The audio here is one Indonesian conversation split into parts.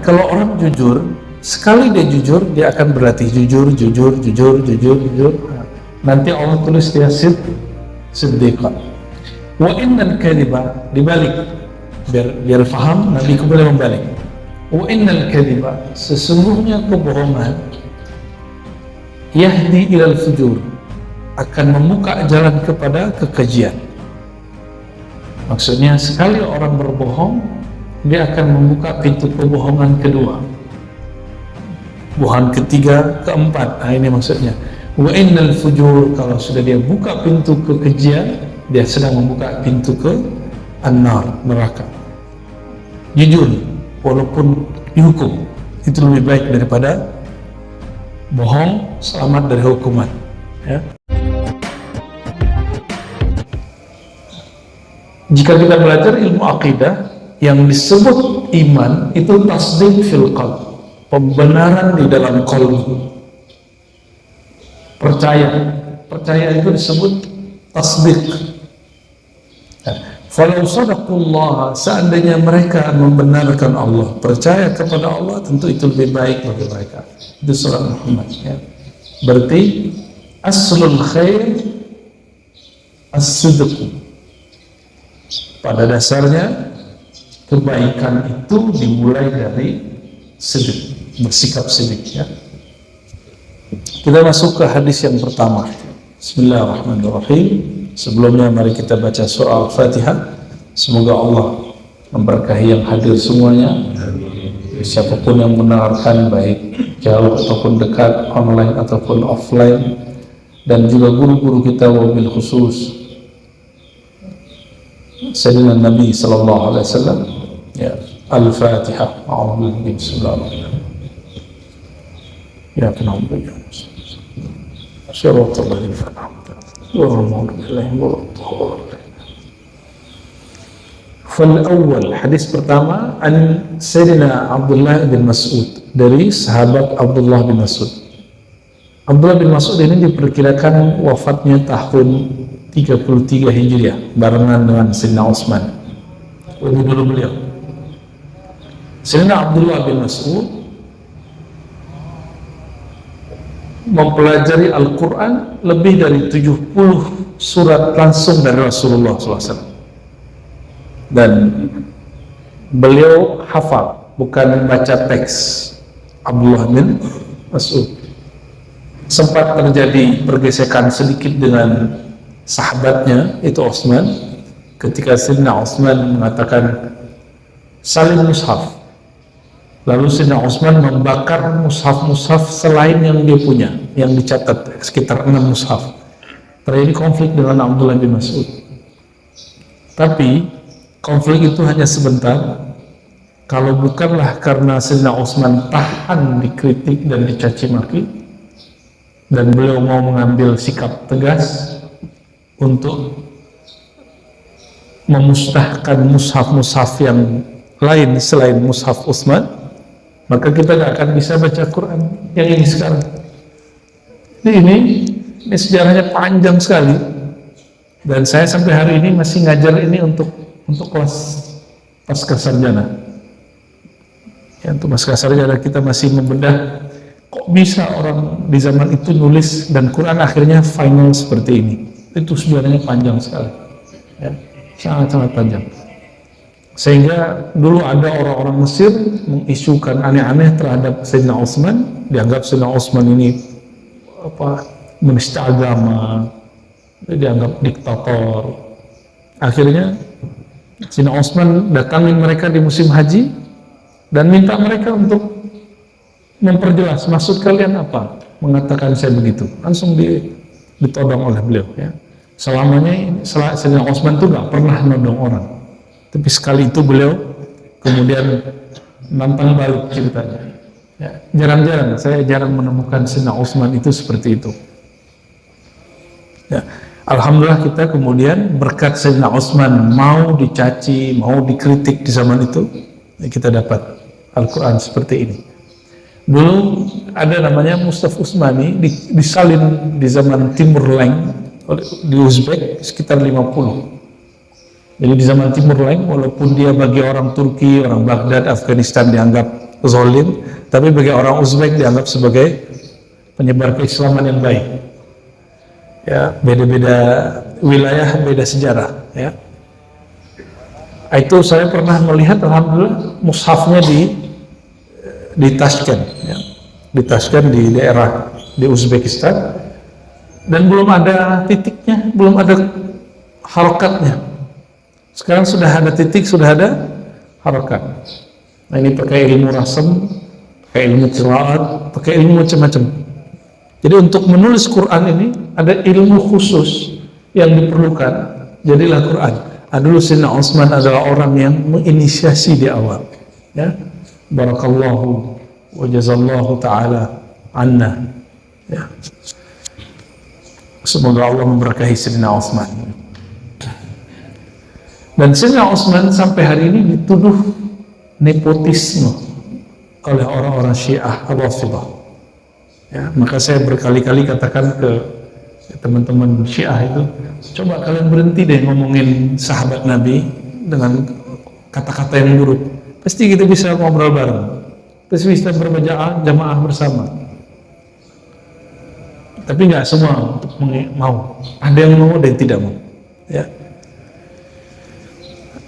kalau orang jujur, sekali dia jujur, dia akan berlatih jujur. Nanti Allah tulis dia siddiqah. Wa innal kadhiba, dibalik biar paham, Nabi kembali membalik. Wa innal kadhiba, sesungguhnya kebohongan, yahdi ilal fujur, akan membuka jalan kepada kekejian. Maksudnya sekali orang berbohong, dia akan membuka pintu kebohongan kedua, bohongan ketiga, keempat. Nah, ini maksudnya. Wa innal fujur, kalau sudah dia buka pintu kekejian, dia sedang membuka pintu ke an-nar, neraka. Jujur walaupun dihukum, itu lebih baik daripada bohong selamat dari hukuman, ya. Jika kita belajar ilmu akidah, yang disebut iman itu tasdiq fil qalb, pembenaran di dalam qalb. Percaya itu disebut tasdiq. Falau sadaqullah, seandainya mereka membenarkan Allah, percaya kepada Allah, tentu itu lebih baik bagi mereka. Itu surah Muhammad, ya. Berarti aslul khair as-sidq. Pada dasarnya kebaikan itu dimulai dari sidq, bersikap sidq, ya. Kita masuk ke hadis yang pertama. Bismillahirrahmanirrahim. Sebelumnya mari kita baca surah Al-Fatihah. Semoga Allah memberkahi yang hadir semuanya, siapapun yang mendengarkan, baik jauh ataupun dekat, online ataupun offline, dan juga guru-guru kita, wabil khusus Sayyidina Nabi sallallahu alaihi wasallam, ya. Al-Fatihah. A'udzubillahi bismillahirrahmanirrahim. Ya kenapa ya? Syaratul ladzina an'amta 'alaihim Fal awal, hadis pertama, an Sayyidina Abdullah bin Mas'ud, dari sahabat Abdullah bin Mas'ud. Abdullah bin Mas'ud ini diperkirakan wafatnya tahun 33 Hijriah, barengan dengan Sayyidina Utsman. Lebih dulu beliau. Sayyidina Abdullah bin Mas'ud mempelajari Al-Quran lebih dari 70 surat langsung dari Rasulullah SAW. Dan beliau hafal, bukan baca teks. Abdullah bin Mas'ud. Sempat terjadi pergesekan sedikit dengan sahabatnya, itu Utsman, ketika Sayyidina Utsman mengatakan salim mushaf. Lalu Sayyidina Utsman membakar mushaf-mushaf selain yang dia punya, yang dicatat sekitar 6 mushaf. Terjadi konflik dengan Abdullah bin Mas'ud. Tapi konflik itu hanya sebentar. Kalau bukanlah karena Sayyidina Utsman tahan dikritik dan dicaci maki, dan beliau mau mengambil sikap tegas untuk memusnahkan mushaf-mushaf yang lain selain mushaf Utsman, maka kita tidak akan bisa baca Quran yang ini sekarang. Ini sejarahnya panjang sekali, dan saya sampai hari ini masih ngajar ini untuk kelas pasca sarjana. Ya, untuk pasca sarjana kita masih membedah kok bisa orang di zaman itu nulis dan Quran akhirnya final seperti ini. Itu sejarahnya panjang sekali, ya, sangat-sangat panjang. Sehingga dulu ada orang-orang Mesir mengisukan aneh-aneh terhadap Sayyidina Utsman, dianggap Sayyidina Utsman ini menista agama, dianggap diktator. Akhirnya Sayyidina Utsman datangin mereka di musim haji dan minta mereka untuk memperjelas maksud kalian apa mengatakan saya begitu. Langsung ditodong oleh beliau, ya. Selamanya Sayyidina Utsman itu nggak pernah nodong orang. Tapi sekali itu beliau kemudian nantang balik ceritanya. Ya, jarang-jarang, saya jarang menemukan Sayyidina Utsman itu seperti itu. Ya, alhamdulillah kita kemudian berkat Sayyidina Utsman mau dicaci, mau dikritik di zaman itu, ya, kita dapat Al-Quran seperti ini. Dulu ada namanya Mustafa Utsmani, disalin di zaman Timur Leng di Uzbek sekitar 50. Jadi di zaman Timur Leng, walaupun dia bagi orang Turki, orang Baghdad, Afghanistan dianggap zalim, tapi bagi orang Uzbek dianggap sebagai penyebar keislaman yang baik. Ya, beda-beda wilayah, beda sejarah. Ya, itu saya pernah melihat, alhamdulillah, mushafnya di Tashkent, ya. Di Tashkent, di daerah di Uzbekistan, dan belum ada titiknya, belum ada harokatnya. Sekarang sudah ada titik, sudah ada harokat. Nah, ini pakai ilmu rasam, pakai ilmu qiraat, pakai ilmu macam-macam. Jadi untuk menulis Quran ini ada ilmu khusus yang diperlukan. Jadilah Quran. Dulu Sayyidina Utsman adalah orang yang menginisiasi di awal. Ya, barakallahu wa jazallahu ta'ala anna. Ya. Semoga Allah memberkahi Sayyidina Utsman. Dan Sayyidina Utsman sampai hari ini dituduh nepotisme oleh orang-orang Syiah Ar-Rafidhah. Ya, maka saya berkali-kali katakan ke teman-teman Syiah itu, coba kalian berhenti deh ngomongin sahabat Nabi dengan kata-kata yang buruk. Pasti kita bisa ngobrol bareng, pasti bisa jamaah bersama. Tapi nggak semua mau. Ada yang mau dan tidak mau. Ya.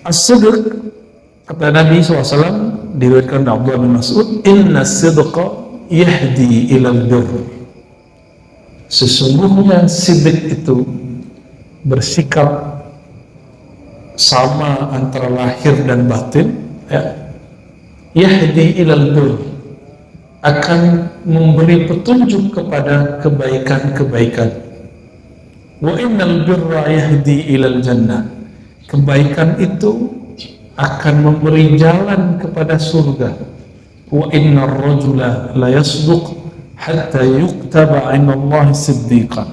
As-sidq, kata Nabi SAW, diriwayatkan Abdullah bin Mas'ud, inna sidqa yahdi ilal birr. Sesungguhnya sidq itu bersikap sama antara lahir dan batin, ya. Yahdi ilal birr, akan memberi petunjuk kepada kebaikan-kebaikan. Wa innal birra yahdi ilal jannah, kebaikan itu akan memberi jalan kepada surga. Wa innar rajula la yasduq hatta yuktaba 'inda Allah siddiqan.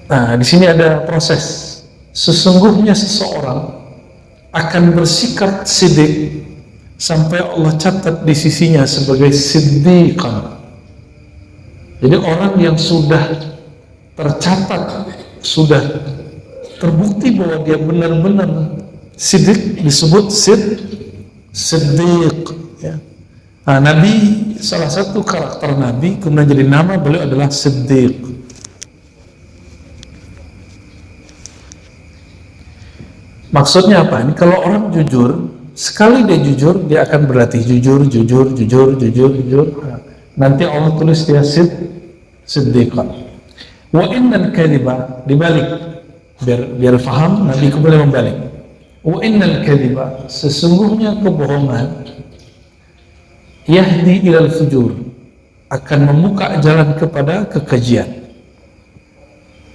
Nah, di sini ada proses. Sesungguhnya seseorang akan bersikap siddiq sampai Allah catat di sisinya sebagai siddiqan. Jadi orang yang sudah tercatat, sudah terbukti bahwa dia benar-benar siddiq, disebut siddiq, ya. Nah, Nabi, salah satu karakter Nabi kemudian jadi nama beliau adalah Siddiq. Maksudnya apa? Ini kalau orang jujur, sekali dia jujur, dia akan berlatih jujur. Nah, nanti Allah tulis dia siddiqan. Wa innal kadhiba, dibalik, biar paham, Nabi kembali membalik. Wa innal kadhiba, sesungguhnya kebohongan, yahdi ilal fujur, akan membuka jalan kepada kekejian.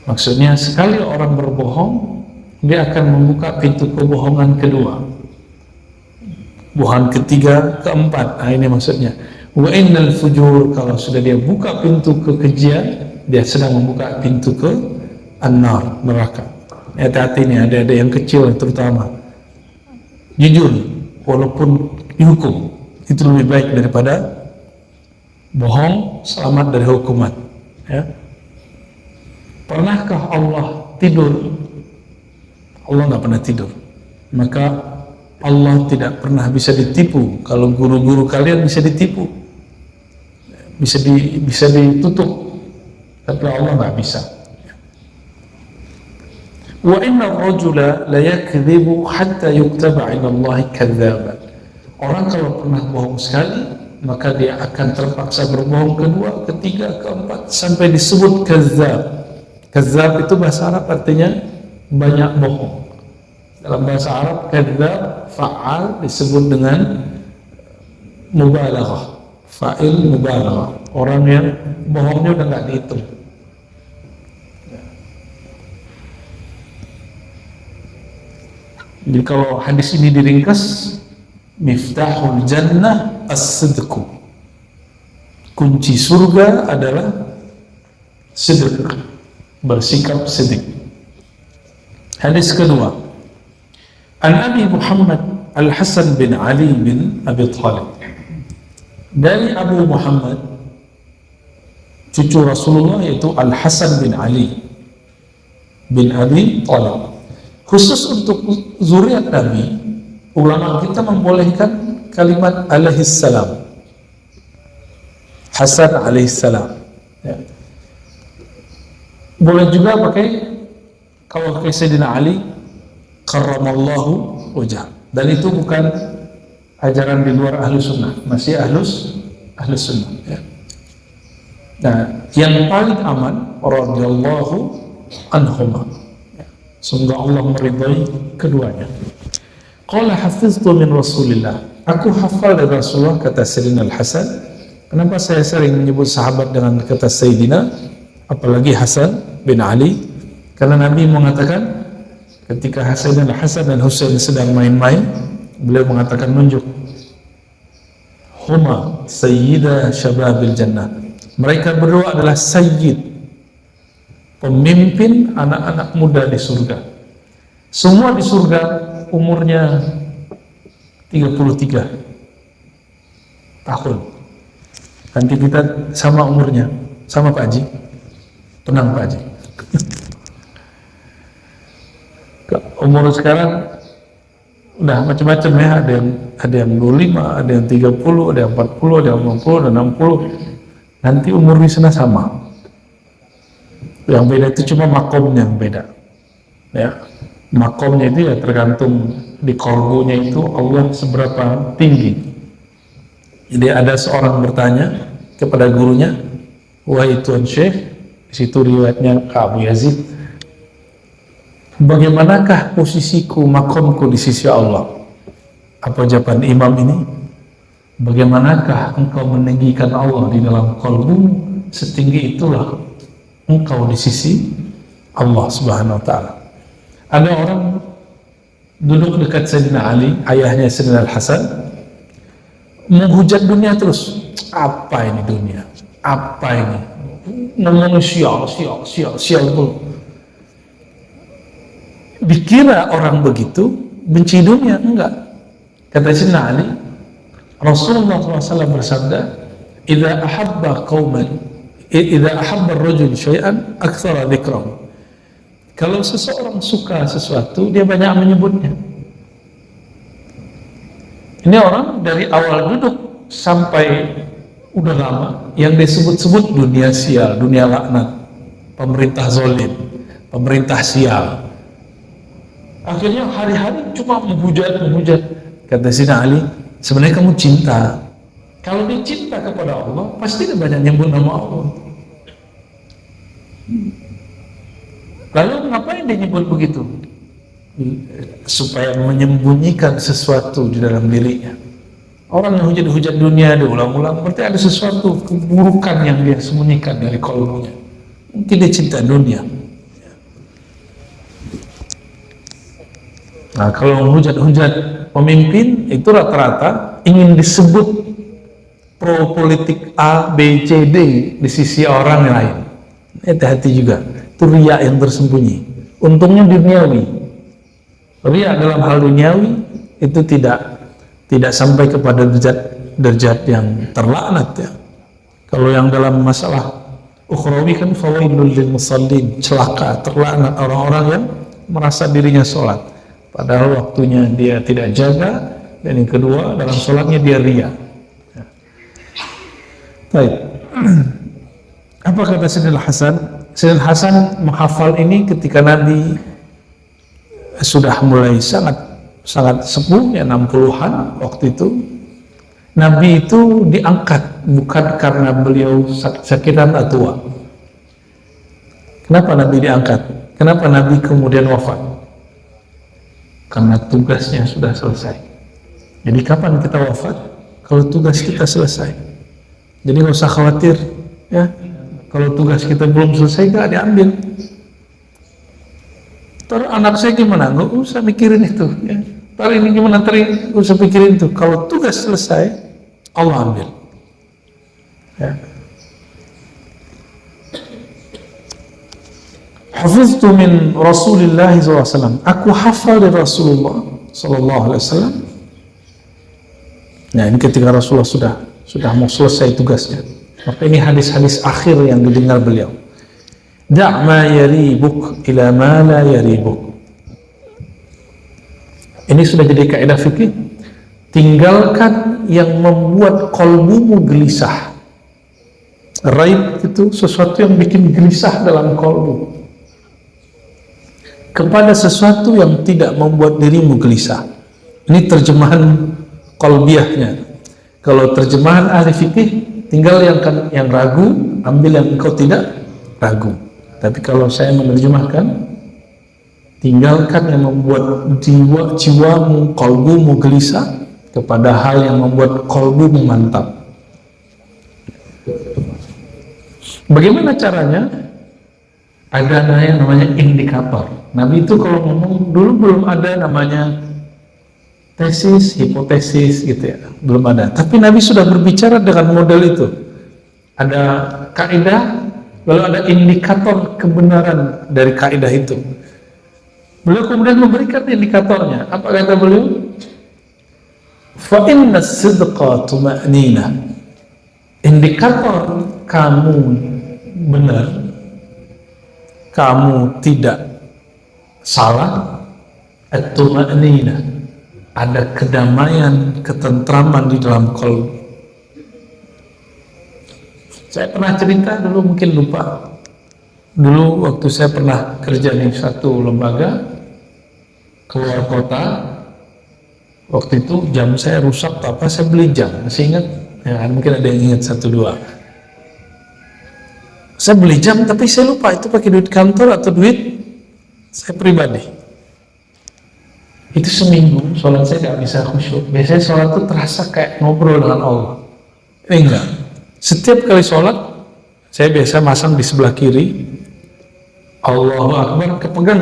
Maksudnya sekali orang berbohong, dia akan membuka pintu kebohongan kedua, bohongan ketiga, keempat. Nah, ini maksudnya. Wa innal fujur, kalau sudah dia buka pintu kekejian, dia sedang membuka pintu ke an-nar, neraka. Hati-hati nih, ada yang kecil terutama. Jujur walaupun dihukum itu lebih baik daripada bohong, selamat dari hukuman, ya. Pernahkah Allah tidur? Allah nggak pernah tidur. Maka Allah tidak pernah bisa ditipu. Kalau guru-guru kalian bisa ditipu, bisa ditutup, tapi Allah nggak bisa. Wa inna ar-rajula la yakdhibu hatta yuktaba 'inda Allah kadzdzaban. Orang kalau pernah bohong sekali, maka dia akan terpaksa berbohong kedua, ketiga, keempat, sampai disebut kadzdzab. Kadzdzab itu bahasa Arab artinya banyak bohong. Dalam bahasa Arab kadzdzab fa'al disebut dengan mubalaghah, fa'il mubalaghah, orang yang bohongnya udah nggak dihitung. Jadi kalau hadis ini diringkas, miftahul jannah as-sidqu, kunci surga adalah sidq, bersikap sidq. Hadis kedua, an Abi Muhammad Al-Hasan bin Ali bin Abi Thalib, dari Abu Muhammad cucu Rasulullah, yaitu Al-Hasan bin Ali bin Abi Thalib. Khusus untuk zuriat Nabi, ulama kita membolehkan kalimat alaihissalam, Hasan alaihissalam. Ya. Boleh juga pakai, kalau pakai Sayyidina Ali, karramallahu wajah. Dan itu bukan ajaran di luar ahlus sunnah, masih ahlus sunnah. Ya. Nah, yang paling aman radhiyallahu anhuma. Ya. Semoga Allah meridai keduanya. Qala hafiztu min Rasulillah. Aku hafal dari Rasulullah, kata Sayyidina Al-Hasan. Kenapa saya sering menyebut sahabat dengan kata Sayyidina, apalagi Hasan bin Ali? Karena Nabi mengatakan ketika Sayyidina Hasan dan Husain sedang main-main, beliau mengatakan, nunjuk, huma sayyida syababil jannah. Mereka berdua adalah sayyid, pemimpin anak-anak muda di surga. Semua di surga umurnya 33 tahun. Nanti kita sama umurnya, sama Pak Haji. Tenang Pak Haji. Umur sekarang udah macam-macam ya, ada yang 25, ada yang 30, ada yang 40, ada yang 50, ada yang 60. Nanti umur di sana sama. Yang beda itu cuma makomnya yang beda. Ya. Makomnya itu ya tergantung di kolbunya itu Allah seberapa tinggi. Jadi ada seorang bertanya kepada gurunya, wahai Tuan Syekh, di situ riwayatnya ke Abu Yazid, bagaimanakah posisiku, makomku di sisi Allah? Apa jawaban imam ini? Bagaimanakah engkau meninggikan Allah di dalam kolbumu, setinggi itulah engkau di sisi Allah Subhanahu wa Ta'ala. Ada orang duduk dekat Sayyidina Ali, ayahnya Sayyidina Al-Hasan, menghujat dunia terus. Apa ini dunia? Apa ini? Ngomong sial tuh. Dikira orang begitu benci dunia, enggak. Kata Sayyidina Ali, Rasulullah SAW bersabda, idza ahabba ar-rajul syai'an aktsara dzikrahu. Kalau seseorang suka sesuatu, dia banyak menyebutnya. Ini orang dari awal duduk sampai udah lama yang disebut-sebut dunia sial, dunia laknat, pemerintah zalim, pemerintah sial. Akhirnya hari-hari cuma menghujat. Kata Sayyidina Ali, sebenarnya kamu cinta. Kalau dia cinta kepada Allah, pasti dia banyak nyebut nama Allah. Lalu ngapain dia nyebut begitu? Supaya menyembunyikan sesuatu di dalam dirinya. Orang yang hujat-hujat dunia diulang-ulang, berarti ada sesuatu keburukan yang dia sembunyikan dari kolbunya. Mungkin dia cinta dunia. Nah, kalau hujat-hujat pemimpin itu rata-rata ingin disebut pro politik A, B, C, D di sisi orang lain. Hati-hati juga. Itu riya yang tersembunyi. Untungnya duniawi. Riya dalam hal duniawi itu tidak sampai kepada derajat yang terlaknat ya. Kalau yang dalam masalah ukhrawi kan fawailul lil musallin, celaka, terlaknat orang-orang yang merasa dirinya sholat padahal waktunya dia tidak jaga, dan yang kedua dalam sholatnya dia riya. Baik. Apa kata Sayyidina Hasan? Sayyidina Hasan menghafal ini ketika Nabi sudah mulai sangat sepuh ya, 60-an waktu itu. Nabi itu diangkat bukan karena beliau sakitan atau tua. Kenapa Nabi diangkat? Kenapa Nabi kemudian wafat? Karena tugasnya sudah selesai. Jadi kapan kita wafat? Kalau tugas kita selesai. Jadi nggak usah khawatir ya. Kalau tugas kita belum selesai, gak diambil. Ntar anak saya gimana? Nggak usah mikirin itu. Ya. Ntar ini gimana? Ntar ini, nggak usah pikirin itu. Kalau tugas selesai, Allah ambil. Ya. Hafiztu min Rasulillah SAW. Aku hafal dari Rasulullah SAW. Nah, ini ketika Rasulullah sudah mau selesai tugasnya. Maka ini hadis-hadis akhir yang didengar beliau. Da' ma yaribuk ila ma la yaribuk. Ini sudah jadi kaidah fikih. tinggalkan yang membuat kolbumu gelisah. Raib itu sesuatu yang bikin gelisah dalam kolbu, kepada sesuatu yang tidak membuat dirimu gelisah. Ini terjemahan kolbiahnya. Kalau terjemahan ahli fikih, tinggal yang ragu, ambil yang engkau tidak ragu. Tapi kalau saya menerjemahkan, tinggalkan yang membuat jiwamu, kolbumu gelisah, kepada hal yang membuat kolbumu mantap. Bagaimana caranya? Ada namanya indikator. Nabi itu kalau ngomong, dulu belum ada namanya tesis, hipotesis gitu ya, belum ada. Tapi Nabi sudah berbicara dengan model itu. Ada kaidah, lalu ada indikator kebenaran dari kaidah itu. Beliau kemudian memberikan indikatornya. Apa kata beliau? Fa inna sidqa tuma'nina. Indikator kamu benar, kamu tidak salah, at-tuma'nina, ada kedamaian, ketentraman di dalam qalb. Saya pernah cerita dulu, mungkin lupa. Dulu waktu saya pernah kerja di satu lembaga keluar kota, waktu itu jam saya rusak atau apa, saya beli jam, masih ingat? Ya, mungkin ada yang ingat satu dua. Saya beli jam, tapi saya lupa itu pakai duit kantor atau duit saya pribadi. Itu seminggu sholat saya nggak bisa khusyuk. Biasanya sholat itu terasa kayak ngobrol dengan Allah. Ini enggak. Setiap kali sholat, saya biasa masang di sebelah kiri, Allahu Akbar, kepegang.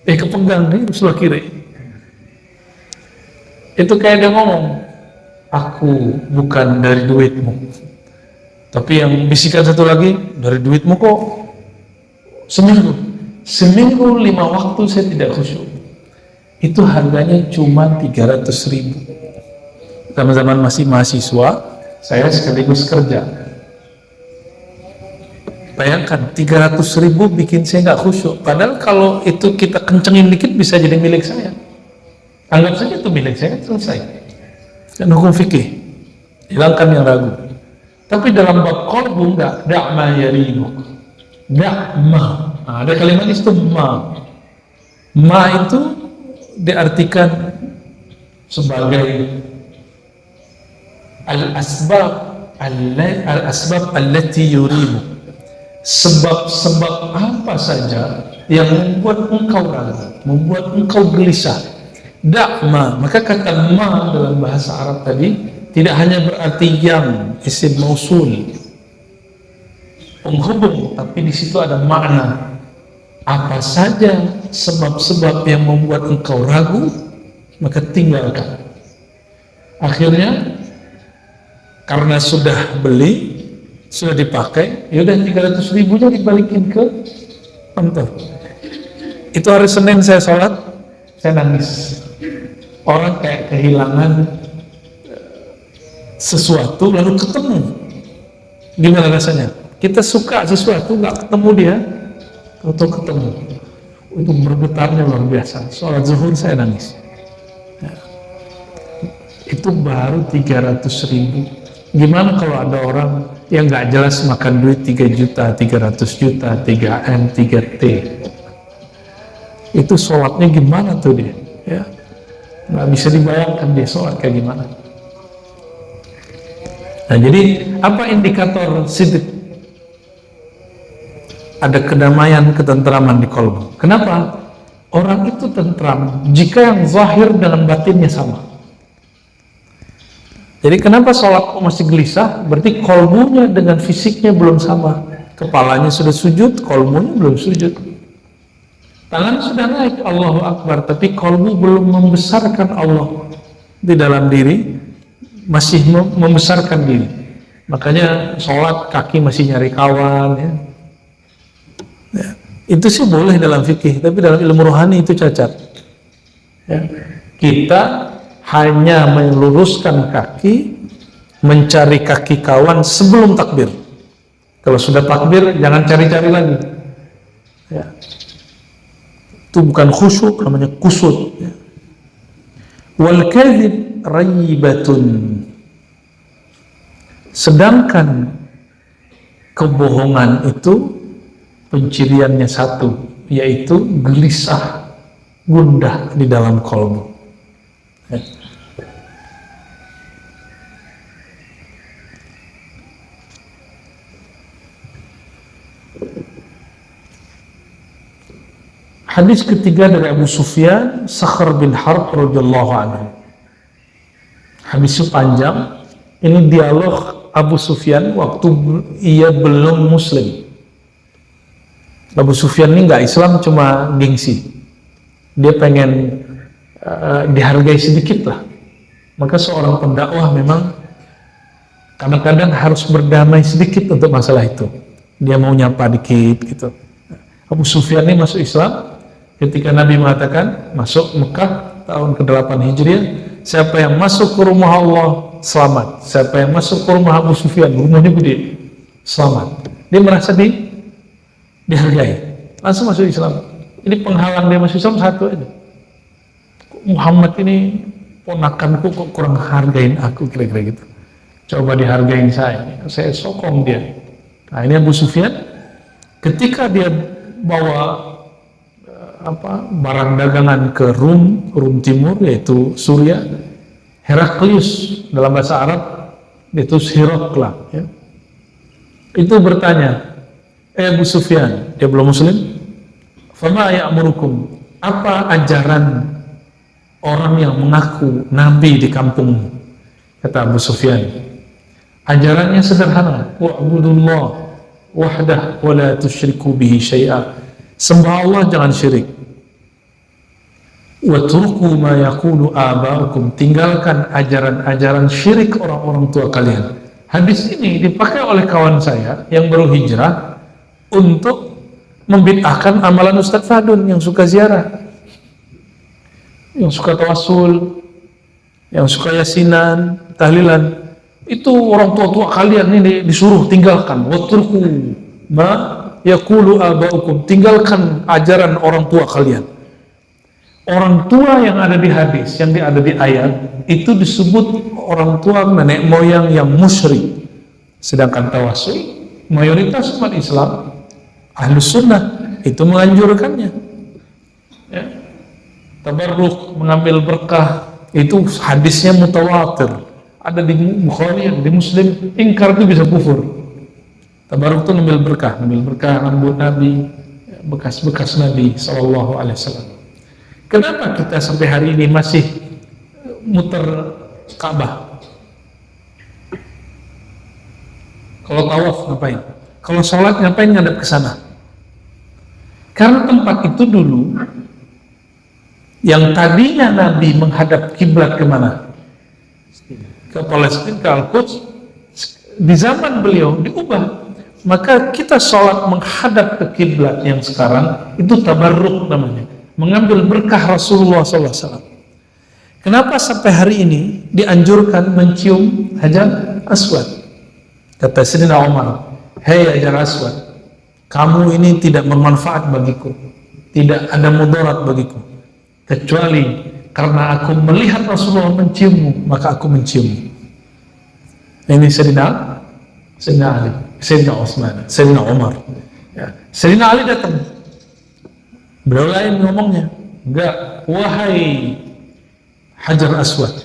Kepegang nih sebelah kiri. Itu kayak dia ngomong, aku bukan dari duitmu. Tapi yang bisikan satu lagi, dari duitmu kok. Seminggu 5 waktu saya tidak khusyuk. Itu harganya cuma 300.000. Zaman-zaman masih mahasiswa, saya sekaligus kerja. Bayangkan 300.000 bikin saya nggak khusyuk. Padahal kalau itu kita kencengin dikit bisa jadi milik saya. Anggap saja itu milik saya, selesai. Dan hukum fikih, hilangkan yang ragu. Tapi dalam bab qalbu enggak, da'ma yaribuk. Da'ma. Nah, ada kalimat itu ma. Ma itu diartikan sebagai al-asbab allati yuribu. Sebab-sebab apa saja yang membuat engkau ragu, membuat engkau gelisah. Da'ma, maka kata ma dalam bahasa Arab tadi tidak hanya berarti yang, isim mausul, penghubung, tapi di situ ada makna. Apa saja sebab-sebab yang membuat engkau ragu, maka tinggalkan. Akhirnya karena sudah beli, sudah dipakai, yaudah 300.000-nya dibalikin ke kantor. Itu hari Senin saya sholat, saya nangis. Orang kayak kehilangan sesuatu lalu ketemu. Gimana rasanya? Kita suka sesuatu, nggak ketemu dia, atau ketemu. Itu bergetarnya luar biasa. Sholat zuhur saya nangis. Ya. Itu baru 300.000. Gimana kalau ada orang yang nggak jelas makan duit 3 juta, 300 juta, 3M, 3T? Itu sholatnya gimana tuh dia? Ya. Nggak bisa dibayangkan dia sholat kayak gimana. Nah, jadi apa indikator sidq? Ada kedamaian, ketentraman di qalbu. Kenapa? Orang itu tentram jika yang zahir dengan batinnya sama. Jadi kenapa sholat kok masih gelisah? Berarti qalbunya dengan fisiknya belum sama. Kepalanya sudah sujud, qalbunya belum sujud. Tangan sudah naik, Allahu Akbar, tapi qalbu belum membesarkan Allah di dalam diri, masih membesarkan diri. Makanya sholat kaki masih nyari kawan, ya. Ya. Itu sih boleh dalam fikih, tapi dalam ilmu rohani itu cacat. Ya. Kita hanya meluruskan kaki, mencari kaki kawan sebelum takbir. Kalau sudah takbir, jangan cari-cari lagi. Ya. Itu bukan khusyuk, namanya kusut. Ya. Wal kadhib raibatun. Sedangkan kebohongan itu penciriannya satu, yaitu gelisah, gundah di dalam kolbu. Hadis ketiga dari Abu Sufyan, Sakhr bin Harb radhiyallahu anhu. Hadisnya panjang. Ini dialog Abu Sufyan waktu ia belum muslim. Abu Sufyan ini nggak Islam, cuma gengsi. Dia pengen dihargai sedikit lah. Maka seorang pendakwah memang kadang-kadang harus berdamai sedikit untuk masalah itu. Dia mau nyapa dikit gitu. Abu Sufyan ini masuk Islam ketika Nabi mengatakan masuk Mekah tahun ke-8 Hijriah, siapa yang masuk ke rumah Allah selamat, siapa yang masuk ke rumah Abu Sufyan, rumahnya gede, selamat. Dia merasa dihargai, langsung masuk Islam. Ini penghalang dia masuk Islam satu aja, Muhammad ini ponakanku kok kurang hargain aku, kira-kira gitu. Coba dihargain saya sokong dia. Nah ini Abu Sufyan ketika dia bawa barang dagangan ke Rum Timur, yaitu Suriah, Heraklius dalam bahasa Arab itu Hirokla, ya. Itu bertanya, Abu Sufyan, dia belum muslim, fama ya'murukum, apa ajaran orang yang mengaku nabi di kampung? Kata Abu Sufyan, ajarannya sederhana, wa'budullah wahdah wa la tusyriku bihi syai'a, sembah Allah jangan syirik, wa turku ma yaqulu aba'ukum, tinggalkan ajaran-ajaran syirik orang-orang tua kalian. Hadis ini dipakai oleh kawan saya yang baru hijrah untuk membid'ahkan amalan Ustadz Fadun yang suka ziarah, yang suka tawasul, yang suka yasinan, tahlilan. Itu orang tua-tua kalian ini disuruh tinggalkan. Wa turku ma yaqulu aba'ukum, tinggalkan ajaran orang tua kalian. Orang tua yang ada di hadis, yang ada di ayat, itu disebut orang tua nenek moyang yang musyrik. Sedangkan tawasul, mayoritas umat Islam, Ahlus Sunnah, itu menganjurkannya. Ya. Tabarruk, mengambil berkah, itu hadisnya mutawatir. Ada di Bukhari, ada di Muslim, ingkar itu bisa kufur. Tabarruk itu ngambil berkah rambut Nabi, bekas-bekas Nabi SAW. Kenapa kita sampai hari ini masih muter Ka'bah? Kalau tawaf ngapain? Kalau sholat ngapain ngadep ke sana? Karena tempat itu dulu yang tadinya Nabi menghadap kiblat kemana? Ke Palestina, ke Al-Quds. Di zaman beliau diubah. Maka kita sholat menghadap ke kiblat yang sekarang itu tabarruk namanya, mengambil berkah Rasulullah SAW. Kenapa sampai hari ini dianjurkan mencium Hajar Aswad? Kata Sayyidina Umar, hei Hajar Aswad, kamu ini tidak bermanfaat bagiku, tidak ada mudarat bagiku, kecuali karena aku melihat Rasulullah menciummu, maka aku menciummu. Ini Sayyidina Ali, Sayyidina Utsman, Sayyidina Umar. Ya. Sayyidina Ali datang, beliau lain ngomongnya, enggak, wahai Hajar Aswad,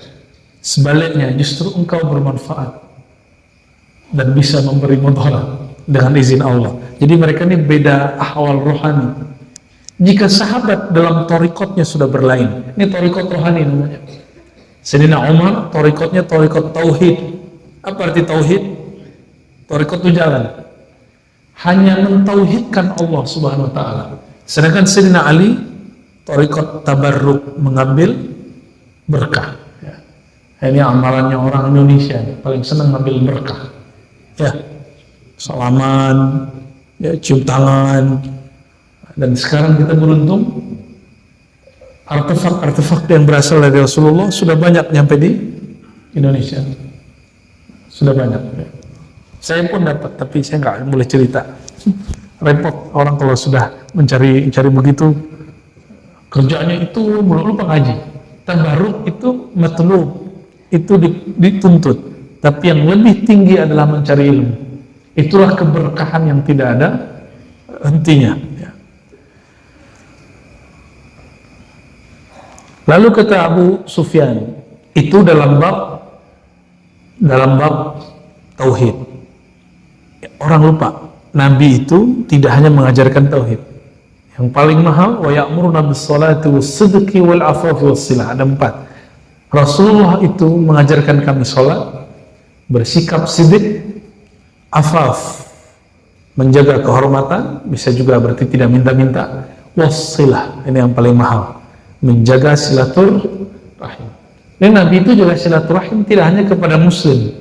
sebaliknya justru engkau bermanfaat dan bisa memberi mudarat dengan izin Allah. Jadi mereka ini beda ahwal rohani. Jika sahabat dalam torikotnya sudah berlain, ini torikot rohani namanya. Sayyidina Umar torikotnya torikot tauhid. Apa arti tauhid? Torikot itu jalan, hanya mentauhidkan Allah Subhanahu Wa Taala. Sedangkan Sayyidina Ali torikot tabarruk, mengambil berkah. Ya. Ini amalannya orang Indonesia, paling senang ngambil berkah. Ya, salaman, ya, cium tangan. Dan sekarang kita beruntung, artefak-artefak yang berasal dari Rasulullah sudah banyak nyampe di Indonesia. Sudah banyak. Ya. Saya pun dapat, tapi saya nggak boleh cerita. Repot orang kalau sudah mencari begitu, kerjanya itu melulu pengaji. Tabarruk itu matlub, itu dituntut, tapi yang lebih tinggi adalah mencari ilmu. Itulah keberkahan yang tidak ada hentinya. Lalu kata Abu Sufyan, itu dalam bab tauhid. Orang lupa, Nabi itu tidak hanya mengajarkan tauhid. Yang paling mahal, wa ya'muruna bis-shalati was-sidqi wal-'afafi was-silah. Ada 4. Rasulullah itu mengajarkan kami sholat, bersikap sidik, afaf, menjaga kehormatan, bisa juga berarti tidak minta-minta, was-silah, ini yang paling mahal, menjaga silaturahim. Dan Nabi itu juga silaturahim tidak hanya kepada muslim,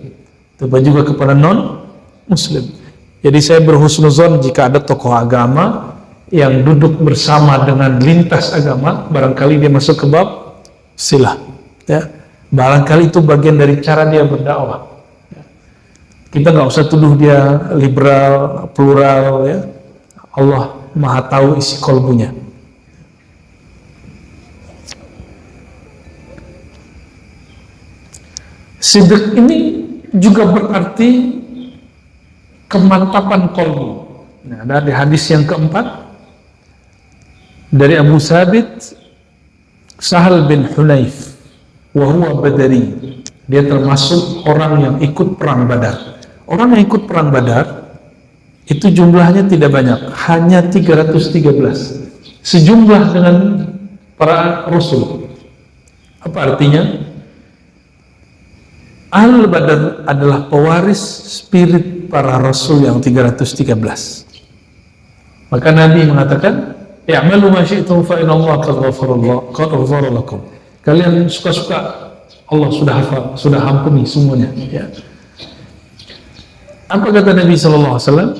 tapi juga kepada non-muslim. Jadi saya berhusnuzon jika ada tokoh agama yang duduk bersama dengan lintas agama, barangkali dia masuk ke bab silah. Ya, barangkali itu bagian dari cara dia berdakwah. Ya. Kita nggak usah tuduh dia liberal, plural. Ya. Allah Maha tahu isi kolbunya. Sidq ini juga berarti kemantapan kolbu. Nah, ada di hadis yang keempat dari Abu Sabit Sahal bin Hunayf, wa huwa badari. Dia termasuk orang yang ikut perang Badar. Orang yang ikut perang Badar itu jumlahnya tidak banyak, hanya 313. Sejumlah dengan para rasul. Apa artinya? Ahlul Badar adalah pewaris spirit para rasul yang 313. Maka Nabi mengatakan, "I'malu ma syi'tum fa inna Allah qad ghafara lakum." Kalian suka-suka, Allah sudah hafal, sudah ampuni semuanya. Ya. Apa kata Nabi sallallahu alaihi wasallam?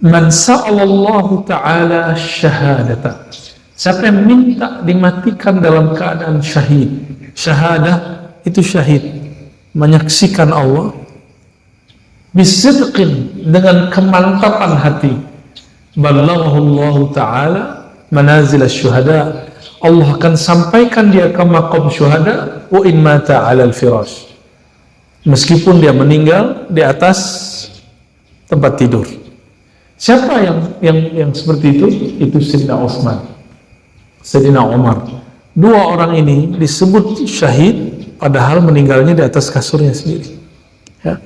"Man sa'alallahu ta'ala syahadata." Siapa yang minta dimatikan dalam keadaan syahid. Syahadah itu syahid, menyaksikan Allah, bisidqin, dengan kemantapan hati, ballaghahu Allah Ta'ala manazil asy-syuhada. Allah akan sampaikan dia ke maqam syuhada, wa in mata 'alal firash, meskipun dia meninggal di atas tempat tidur. Siapa yang seperti itu? Itu Sayyidina Utsman, Sayyidina Umar. Dua orang ini disebut syahid padahal meninggalnya di atas kasurnya sendiri. Ya.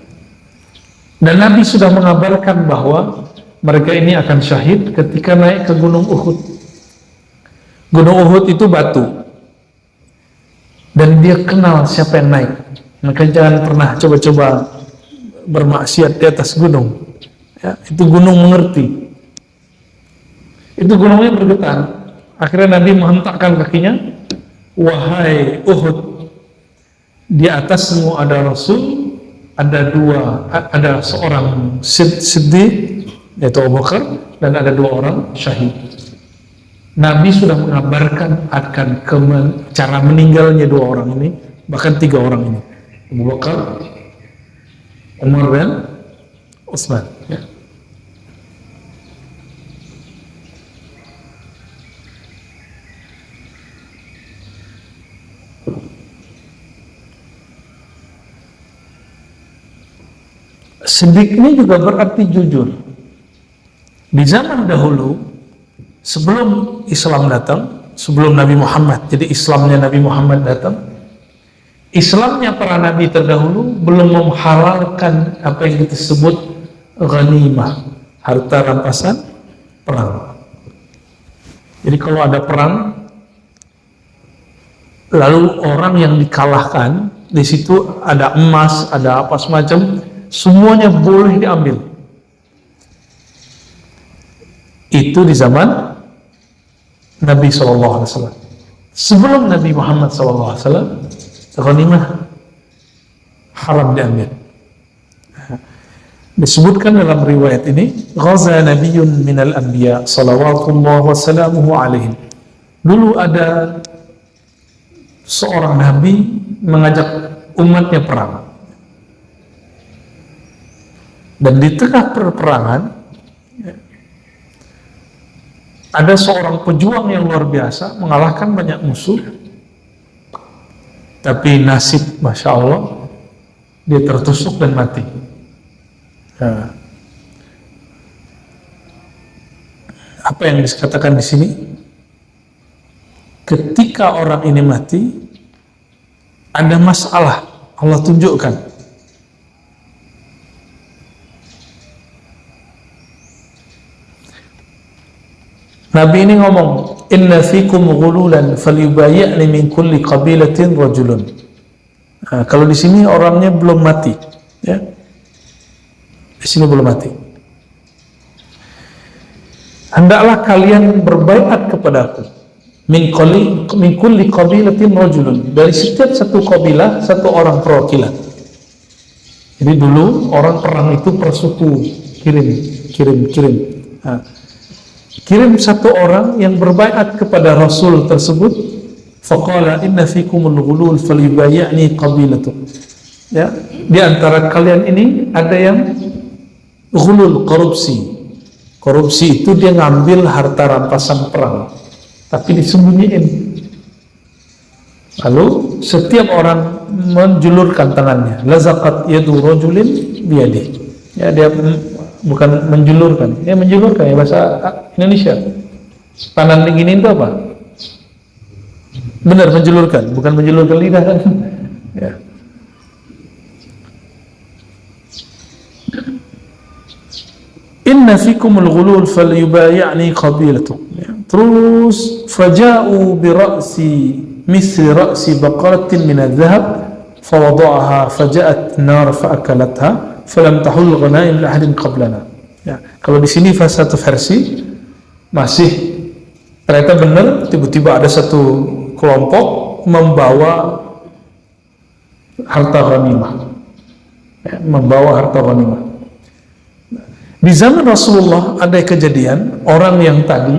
Dan Nabi sudah mengabarkan bahwa mereka ini akan syahid ketika naik ke Gunung Uhud. Gunung Uhud itu batu, dan dia kenal siapa yang naik. Maka jangan pernah coba-coba bermaksiat di atas gunung. Ya, itu gunung mengerti. Itu gunungnya bergetar. Akhirnya Nabi menghentakkan kakinya, "Wahai Uhud, di atasmu ada Rasul, ada seorang siddiq, yaitu Abu Bakar, dan ada 2 orang syahid." Nabi sudah mengabarkan akan cara meninggalnya 2 orang ini, bahkan 3 orang ini, Abu Bakar, Umar, dan Utsman. Ya. Siddiq ini juga berarti jujur. Di zaman dahulu, sebelum Islam datang, sebelum Nabi Muhammad, jadi Islamnya Nabi Muhammad datang, Islamnya para Nabi terdahulu belum menghalalkan apa yang kita sebut ghanimah, harta rampasan perang. Jadi kalau ada perang, lalu orang yang dikalahkan, di situ ada emas, ada apa semacam, semuanya boleh diambil. Itu di zaman Nabi SAW. Sebelum Nabi Muhammad SAW, ghanimah haram diambil. Disebutkan dalam riwayat ini, ghaza nabiyyun minal anbiya salawatullah wa salamuhu alaihim. Dulu ada seorang nabi mengajak umatnya perang. Dan di tengah peperangan ada seorang pejuang yang luar biasa, mengalahkan banyak musuh, Tapi nasib, masya Allah, dia tertusuk dan mati. Nah, apa yang dikatakan di sini? Ketika orang ini mati, ada masalah, Allah tunjukkan. Nabi ini ngomong, inna fikum ghululan falyubayyi'ni min kulli qabilatin rajulun. Nah, kalau di sini orangnya belum mati, ya. Di sini belum mati. Hendaklah kalian berbaiat kepadaku. Min kulli qabilatin rajulun. Dari setiap satu kabilah satu orang perwakilan. Jadi dulu orang perang itu per suku, kirim. Nah, kirim satu orang yang berbaiat kepada Rasul tersebut. Faqala inna fikumul ghulul falyubayyi'ni qabilatu. Ya, di antara kalian ini ada yang ghulul, korupsi. Korupsi itu dia ngambil harta rampasan perang, tapi disembunyiin. Lalu setiap orang menjulurkan tangannya. Lazaqat yadu rajulin biyadi. Ya, dia bukan menjulurkan, ya menjulurkan ya bahasa Indonesia. Tangan begini itu apa? Benar, menjulurkan, bukan menjulurkan lidah kan? Ya. Inna fikumul ghulul falyubayyi'ni qabilatu. Ya. Terus faja'u bi ra'si misli ra'si baqaratin min adh-dhahab fawada'aha faja'at nar fa'akalatha falam tahul ghanaim li ahadin qablana. Ya, kalau di sini satu versi masih ternyata benar, tiba-tiba ada satu kelompok membawa harta ghanimah. Ya, membawa harta ghanimah. Di zaman Rasulullah ada kejadian orang yang tadi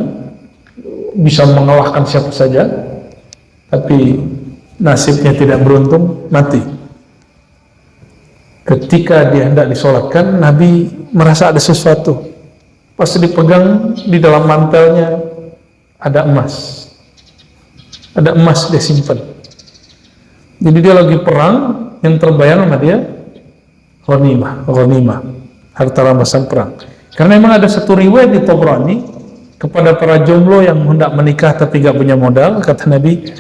bisa mengalahkan siapa saja, tapi nasibnya tidak beruntung, mati. Ketika dia hendak disolatkan, Nabi merasa ada sesuatu. Pas dipegang, di dalam mantelnya ada emas. Ada emas dia simpan. Jadi dia lagi perang, yang terbayang sama dia ghanimah, harta rampasan perang. Karena memang ada satu riwayat di Tabrani kepada para jomblo yang hendak menikah tapi gak punya modal, kata Nabi,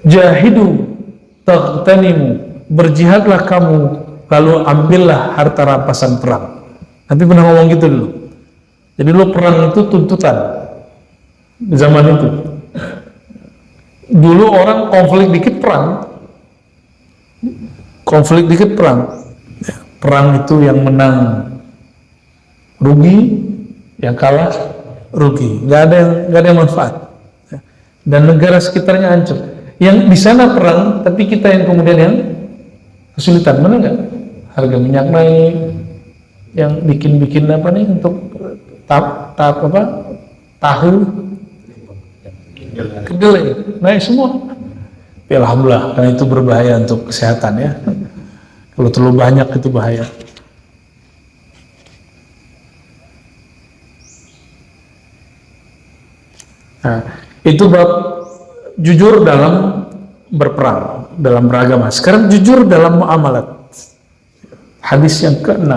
jahidu taghtanimu, berjihadlah kamu, lalu ambillah harta rampasan perang. Nabi pernah ngomong gitu dulu. Jadi lo perang itu tuntutan di zaman itu. Dulu orang konflik dikit perang, perang itu yang menang rugi, yang kalah rugi, nggak ada yang manfaat, dan negara sekitarnya hancur. Yang di sana perang, tapi kita yang kemudian yang kesulitan, mana nggak? Harga minyak naik, yang bikin apa nih untuk tahu kedelai naik semua. Tapi alhamdulillah, karena itu berbahaya untuk kesehatan ya. Kalau terlalu banyak itu bahaya. Nah, itu bab jujur dalam berperang, dalam beragama. Sekarang jujur dalam muamalat. Hadis yang ke-6.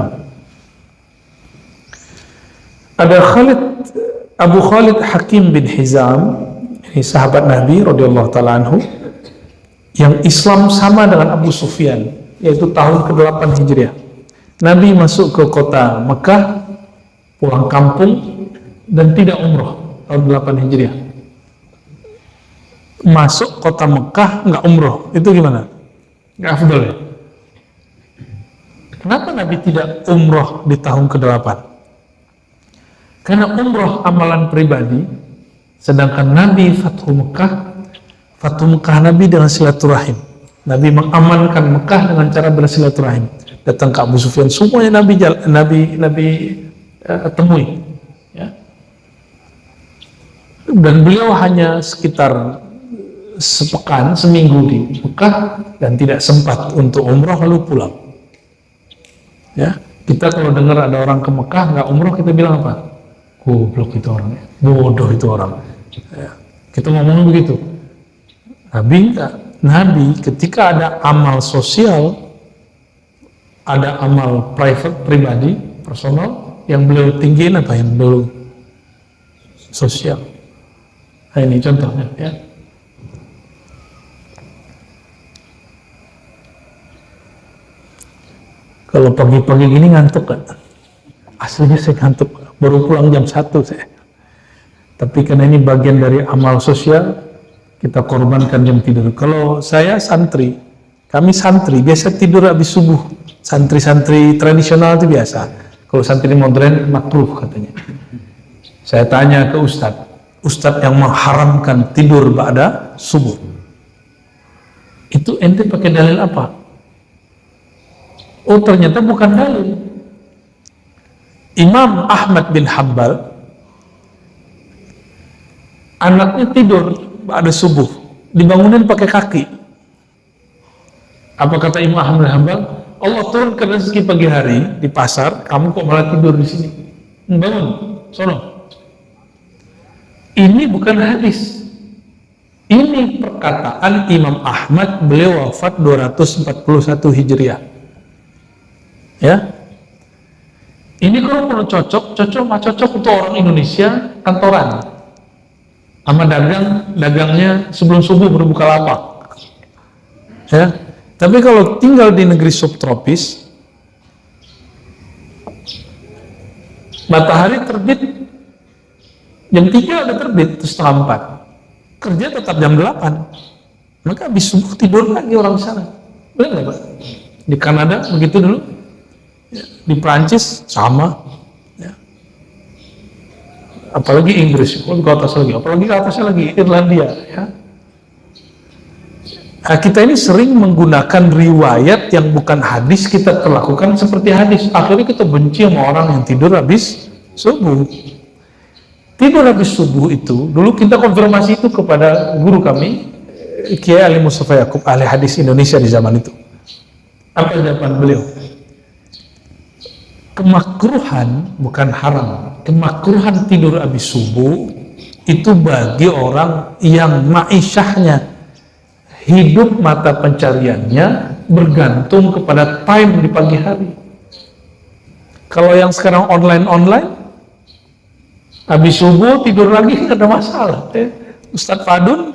Ada Abu Khalid Hakim bin Hizam, ini sahabat Nabi radhiyallahu taala anhu, yang Islam sama dengan Abu Sufyan, yaitu tahun ke-8 Hijriah. Nabi masuk ke kota Mekah, pulang kampung, dan tidak umroh tahun 8 Hijriah. Masuk kota Mekah nggak umroh, itu gimana? Nggak afdal ya? Kenapa Nabi tidak umroh di tahun ke-8? Karena umroh amalan pribadi, sedangkan Nabi Fathu Mekah Nabi dengan silaturahim. Nabi mengamankan Mekah dengan cara bersilaturahim. Datang ke Abu Sufyan, semuanya Nabi temui. Ya. Dan beliau hanya sekitar sepekan, seminggu di Mekah dan tidak sempat untuk umroh lalu pulang. Ya, kita kalau dengar ada orang ke Mekah nggak umroh, kita bilang apa? Goblok itu orangnya, bodoh itu orang. Ya, kita ngomong begitu. Nabi enggak. Nabi ketika ada amal sosial, ada amal private, pribadi, personal, yang beliau tinggiin apa yang beliau sosial. Nah, ini contohnya ya. Kalau pagi-pagi gini ngantuk kan? Aslinya saya ngantuk, baru pulang jam 1 saya. Tapi karena ini bagian dari amal sosial, kita korbankan jam tidur. Kalau saya santri, kami santri, biasa tidur habis subuh. Santri-santri tradisional itu biasa. Kalau santri modern, makruh katanya. Saya tanya ke Ustadz yang mengharamkan tidur ba'da subuh. Itu ente pakai dalil apa? Oh ternyata bukan dalil. Imam Ahmad bin Hanbal, anaknya tidur ba'da subuh, dibangunin pakai kaki. Apa kata Imam Ahmad bin Hanbal? Allah turunkan rezeki pagi hari di pasar, kamu kok malah tidur di sini? Bangun, sono. Ini bukan hadis. Ini perkataan Imam Ahmad, beliau wafat 241 Hijriah. Ya. Ini kalau mau cocok untuk orang Indonesia kantoran. Sama dagangnya sebelum subuh berbuka lapak. Ya. Tapi kalau tinggal di negeri subtropis, matahari terbit jam 3 ada terbit, terus setengah 4. Kerja tetap jam 8. Maka habis subuh tidur lagi orang sana. Boleh nggak Pak? Di Kanada begitu dulu. Ya. Di Prancis sama. Ya. Apalagi Inggris, apalagi ke atasnya lagi Irlandia. Ya. Nah, kita ini sering menggunakan riwayat yang bukan hadis, kita perlakukan seperti hadis. Akhirnya kita benci sama orang yang tidur habis subuh. Tidur habis subuh itu, dulu kita konfirmasi itu kepada guru kami, Kiai Ali Mustafa Yaakob, ahli hadis Indonesia di zaman itu. Apa jawaban beliau? Kemakruhan, bukan haram, kemakruhan tidur habis subuh itu bagi orang yang ma'isyahnya, hidup mata pencariannya bergantung kepada time di pagi hari. Kalau yang sekarang online, habis subuh tidur lagi nggak ada masalah. Ustadz Fadun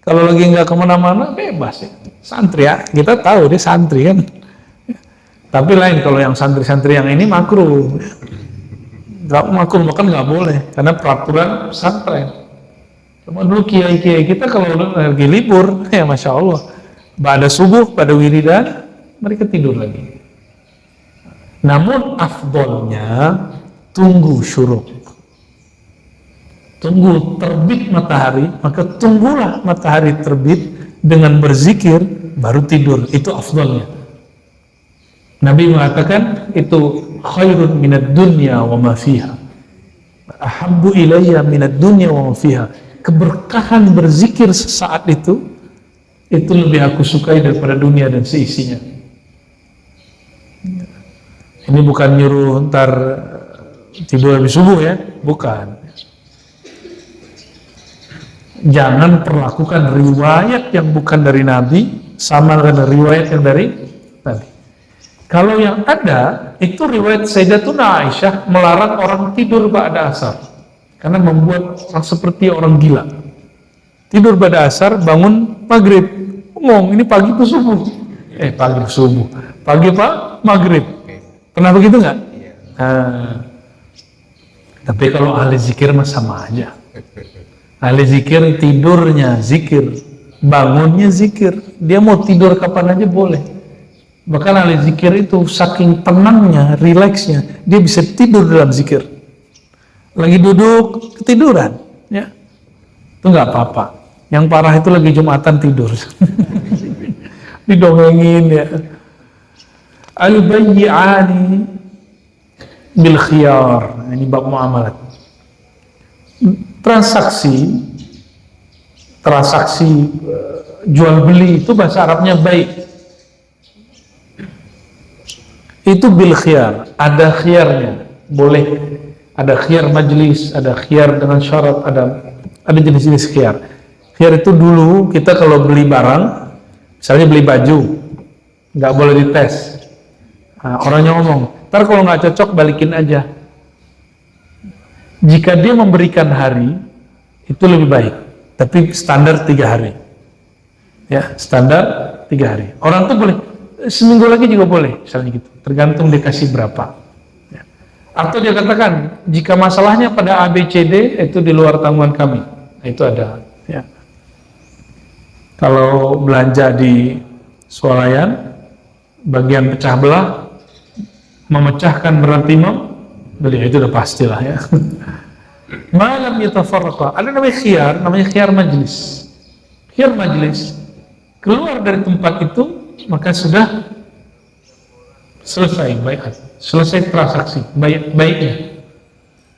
kalau lagi nggak kemana-mana bebas ya. Santri ya, kita tahu dia santri kan. Tapi lain kalau yang santri-santri yang ini makruh. Nggak makruh, bahkan nggak boleh karena peraturan pesantren. Cuma dulu kiai-kiai kita kalau lagi libur, ya masya Allah, pada subuh, pada wiridan, mereka tidur lagi. Namun afdolnya tunggu syuruk, tunggu terbit matahari, maka tunggulah matahari terbit dengan berzikir, baru tidur. Itu afdolnya. Nabi mengatakan itu khairun minad dunya wa ma fiha. Ahabbu ilayya minad dunya wa ma fiha. Keberkahan berzikir sesaat itu lebih aku sukai daripada dunia dan seisinya. Ini bukan nyuruh ntar tidur habis subuh ya, bukan. Jangan perlakukan riwayat yang bukan dari Nabi sama dengan riwayat yang dari Nabi. Kalau yang ada itu riwayat Sayyidatuna Aisyah melarang orang tidur ba'da asar karena membuat orang seperti orang gila. Tidur pada asar, bangun maghrib. Ngomong, ini pagi itu subuh. Pagi subuh. Pagi apa? Maghrib. Pernah begitu nggak? Tapi kalau ahli zikir mah sama aja. Ahli zikir tidurnya zikir, bangunnya zikir. Dia mau tidur kapan aja boleh. Bahkan ahli zikir itu saking tenangnya, rileksnya, dia bisa tidur dalam zikir. Lagi duduk ketiduran, ya itu nggak apa-apa. Yang parah itu lagi Jumatan tidur, didongengin ya. Al-bayyi'ani bil khiyar, ini bab muamalat. Transaksi jual beli itu bahasa Arabnya baik. Itu bil khiyar, ada khiyarnya, boleh. Ada khiyar majlis, ada khiyar dengan syarat, ada jenis-jenis khiyar. Khiyar itu dulu kita kalau beli barang, misalnya beli baju, nggak boleh dites. Nah, orangnya ngomong, ntar kalau nggak cocok balikin aja. Jika dia memberikan hari, itu lebih baik. Tapi standar 3 hari. Ya, standar 3 hari. Orang tuh boleh, seminggu lagi juga boleh, misalnya gitu. Tergantung dikasih berapa. Ya. Atau dia katakan, jika masalahnya pada ABCD, itu di luar tanggungan kami. Nah, itu ada. Ya. Kalau belanja di swalayan, bagian pecah belah, memecahkan berarti beli, itu udah pastilah ya. Malam yatafarraqa, ada namanya khiyar majlis. Khiyar majlis, keluar dari tempat itu, maka sudah selesai baiat, selesai transaksi, baiknya.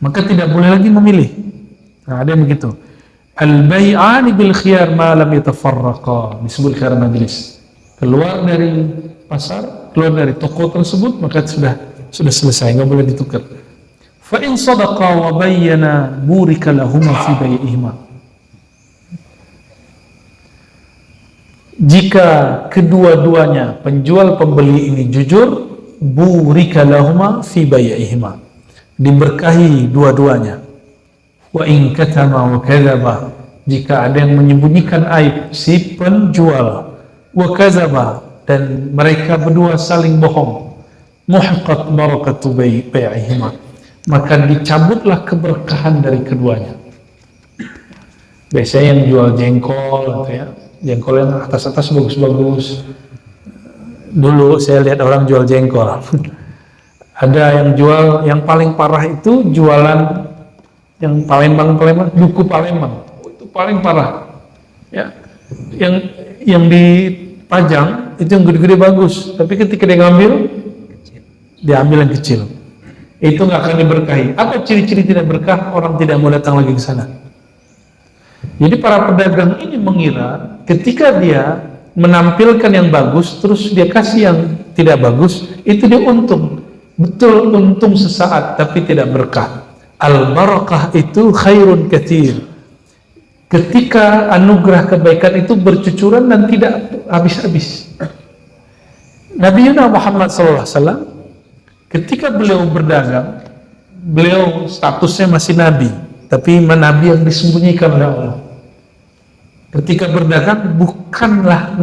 Maka tidak boleh lagi memilih. Nah, ada yang begitu. Al-bai'ani bil khiyar ma lam yatafarraqa, disebut khiyar majlis. Keluar dari pasar, keluar dari toko tersebut, maka sudah selesai, nggak boleh ditukar. Fa in sadaqa wa bayyana burika lahuma fi bai'ihima. Jika kedua-duanya penjual pembeli ini jujur, burika lahuma fi bai'ihima, diberkahi dua-duanya. Wa in katama wa kadzaba, jika ada yang menyembunyikan aib si penjual, wa kadzaba, dan mereka berdua saling bohong, muhiqat barakatu bai'ihima, maka dicabutlah keberkahan dari keduanya. Biasanya yang jual jengkol, ya, jengkol yang atas-atas bagus-bagus. Dulu saya lihat orang jual jengkol. Ada yang jual, yang paling parah itu jualan yang Palembang, duku Palembang. Oh, itu paling parah. Ya, yang dipajang itu yang gede-gede bagus, tapi ketika dia ngambil, diambil yang kecil. Itu nggak akan diberkahi. Apa ciri-ciri tidak berkah? Orang tidak mau datang lagi ke sana. Jadi para pedagang ini mengira ketika dia menampilkan yang bagus, terus dia kasih yang tidak bagus, itu dia untung. Betul, untung sesaat, tapi tidak berkah. Al-barakah itu khairun katsir. Ketika anugerah kebaikan itu bercucuran dan tidak habis-habis. Nabi Muhammad SAW, ketika beliau berdagang, beliau statusnya masih nabi, tapi nabi yang disembunyikan oleh Allah. Ketika berdagang bukanlah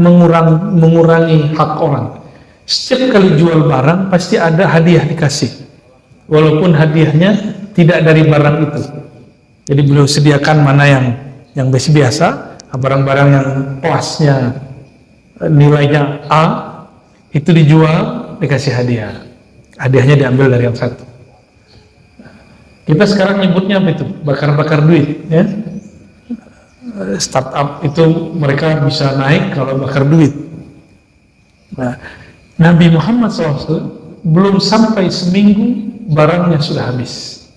mengurangi hak orang. Setiap kali jual barang pasti ada hadiah dikasih, walaupun hadiahnya tidak dari barang itu. Jadi beliau sediakan mana yang biasa, barang-barang yang kelasnya nilainya A, itu dijual, dikasih hadiah. Hadiahnya diambil dari yang satu. Kita sekarang nyebutnya apa itu? Bakar-bakar duit, ya. Startup itu mereka bisa naik kalau bakar duit. Nah, Nabi Muhammad SAW belum sampai seminggu barangnya sudah habis.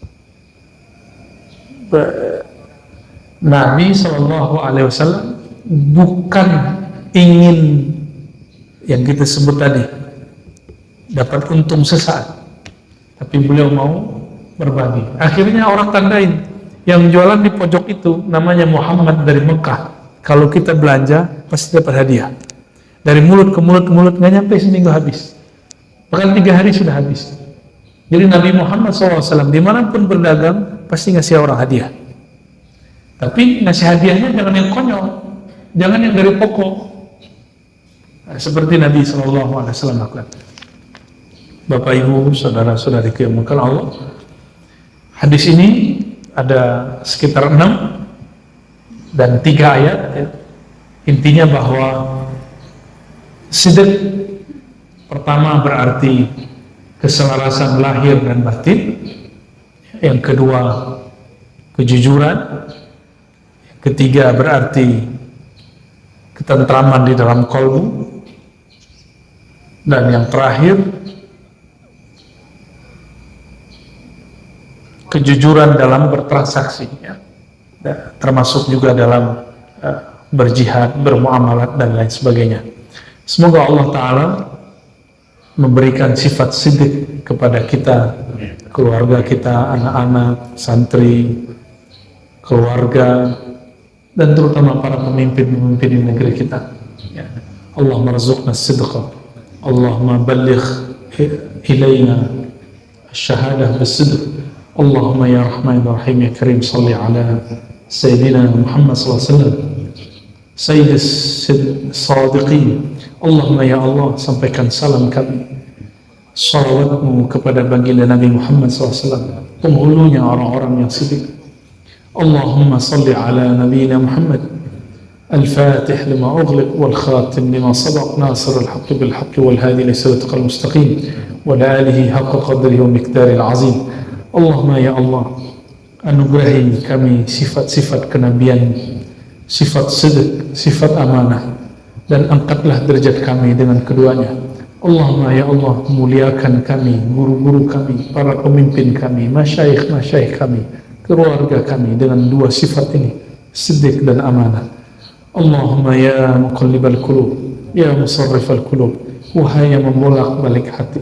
Nabi SAW bukan ingin yang kita sebut tadi dapat untung sesaat, tapi beliau mau berbagi. Akhirnya orang tandain yang jualan di pojok itu namanya Muhammad dari Mekah. Kalau kita belanja pasti dapat hadiah. Dari mulut ke mulut nggak nyampe seminggu habis, bahkan 3 hari sudah habis. Jadi Nabi Muhammad SAW dimanapun berdagang pasti ngasih orang hadiah. Tapi ngasih hadiahnya jangan yang konyol, jangan yang dari pokok. Nah, seperti Nabi SAW lakukan. Bapak Ibu, saudara-saudariku yang dimuliakan Allah, hadis ini ada sekitar 6 dan 3 ayat. Ya. Intinya bahwa sidq pertama berarti keselarasan lahir dan batin. Yang kedua kejujuran. Yang ketiga berarti ketentraman di dalam kolbu. Dan yang terakhir kejujuran dalam bertransaksi, ya. Termasuk juga dalam berjihad, bermuamalat dan lain sebagainya. Semoga Allah Ta'ala memberikan sifat sidq kepada kita, keluarga kita, anak-anak, santri, keluarga, dan terutama para pemimpin-pemimpin di negeri kita. Ya. Allahumma rzuqna as-sidqa, Allahumma balligh ilayna asy-syahadah bis-sidq. Allahumma ya Rahman ya Rahim ya Karim salli ala Sayyidina Muhammad sallallahu alaihi wasallam Sayyidis Sadiqin. Allahumma ya Allah, sampaikan salam kami, salawatmu kepada baginda Nabi Muhammad SAW, penghulunya orang-orang yang siddiq. Allahumma salli ala Nabiina Muhammad al-Fatih lima ughliq wal khatim lima sabaq nasir al-haqq bil haqq wal hadi ila siratal mustaqim wa ala alihi haqqa qadrihi wa miqdaril azim. Allahumma ya Allah, anugerahi kami sifat-sifat kenabian, sifat sidq, sifat amanah, dan angkatlah derajat kami dengan keduanya. Allahumma ya Allah, muliakan kami, guru-guru kami, para pemimpin kami, masyayikh kami, keluarga kami dengan dua sifat ini, siddiq dan amanah. Allahumma ya muqallibal qulub, ya musarrifal qulub, wahai yang membolak-balik hati,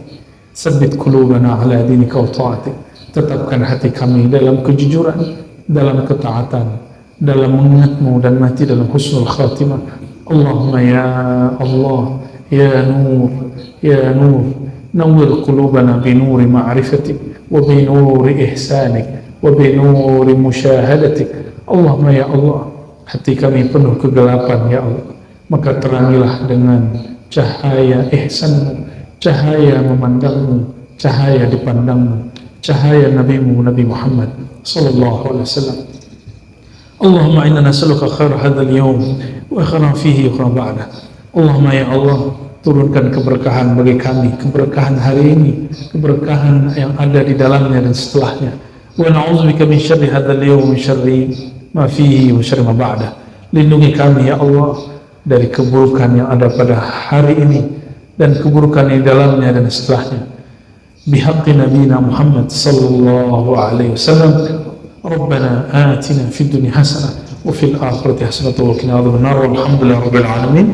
tsabbit qulubana ala dinika wa ta'atik, tetapkan hati kami dalam kejujuran, dalam ketaatan, dalam mengingatmu, dan mati dalam husnul khatimah. Allahumma ya Allah, ya Nur, nawwir qulubana bi nuri ma'rifatik wa bi nuri ihsanik wa bi nuri musyahadatik. Allahumma ya Allah, hati kami penuh kegelapan ya Allah, maka terangilah dengan cahaya ihsanmu, cahaya memandangmu, cahaya dipandangmu, cahaya nabimu Nabi Muhammad sallallahu alaihi wasallam. Allahumma inna nas'aluka khair hadzal yawm wa khairan fihi wa khairan ba'dah. Allahumma ya Allah, turunkan keberkahan bagi kami, keberkahan hari ini, keberkahan yang ada di dalamnya dan setelahnya. Wa na'udzubika min syarri hadzal yawm, min syarri ma fihi wa syarri ma ba'dah. Lindungi kami ya Allah dari keburukan yang ada pada hari ini dan keburukan yang di dalamnya dan setelahnya. Bihaqqi nabiyina Muhammad sallallahu alaihi wasallam. Rabbana atina fid dunya hasanah wa fil akhirati hasanah wa qina adzabannar. Walhamdulillahi rabbil alamin.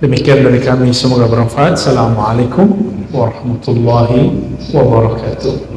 Demikian dari kami, semoga bermanfaat. Assalamualaikum warahmatullahi wabarakatuh.